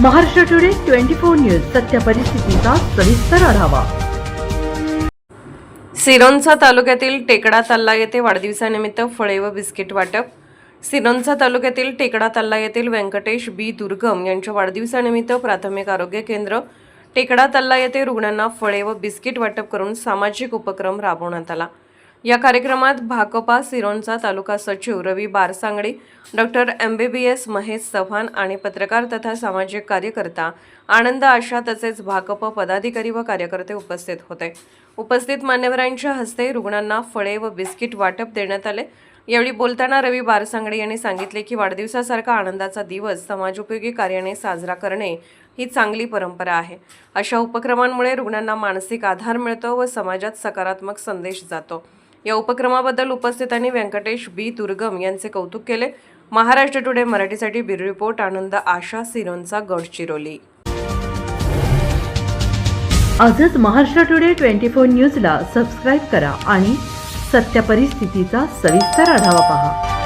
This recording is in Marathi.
महाराष्ट्र टुडे 24 न्यूज सत्य परिस्थितीचा सविस्तर आढावा। सिरोंचा तालुक्यातील टेकडा तल्ला येथे वाढदिवसानिमित्त फळे व बिस्किट वाटप। सिरोंचा तालुक्यातील टेकडा तल्ला येथील व्यंकटेश बी दुर्गम यांच्या वाढदिवसानिमित्त प्राथमिक आरोग्य केंद्र टेकडा तल्ला येथे रुग्णांना फळे व बिस्किट वाटप करून सामाजिक उपक्रम राबवण्यात आला। या कार्यक्रमात भाकपा सिरोंचा तालुका सचिव रवी बारसांगडी, डॉक्टर MBBS महेश चव्हाण आणि पत्रकार तथा सामाजिक कार्यकर्ता आनंद आशा तसेच भाकपा पदाधिकारी व कार्यकर्ते उपस्थित होते। उपस्थित मान्यवरांच्या हस्ते रुग्णांना फळे व बिस्किट वाटप देण्यात आले। यावेळी बोलताना रवी बारसांगडे यांनी सांगितले की वाढदिवसासारखा आनंदाचा दिवस समाजोपयोगी कार्याने साजरा करणे ही चांगली परंपरा आहे। अशा उपक्रमांमुळे रुग्णांना मानसिक आधार मिळतो व समाजात सकारात्मक संदेश जातो। या उपक्रमाबद्दल उपस्थितांनी व्यंकटेश बी दुर्गम यांचे कौतुक केले। महाराष्ट्र टुडे मराठीसाठी ब्युरो रिपोर्ट आनंद आशा, सिरोंचा गडचिरोली। आजच महाराष्ट्र टुडे 24 न्यूजला सबस्क्राइब करा आणि सत्य परिस्थितीचा सविस्तर आढावा पहा।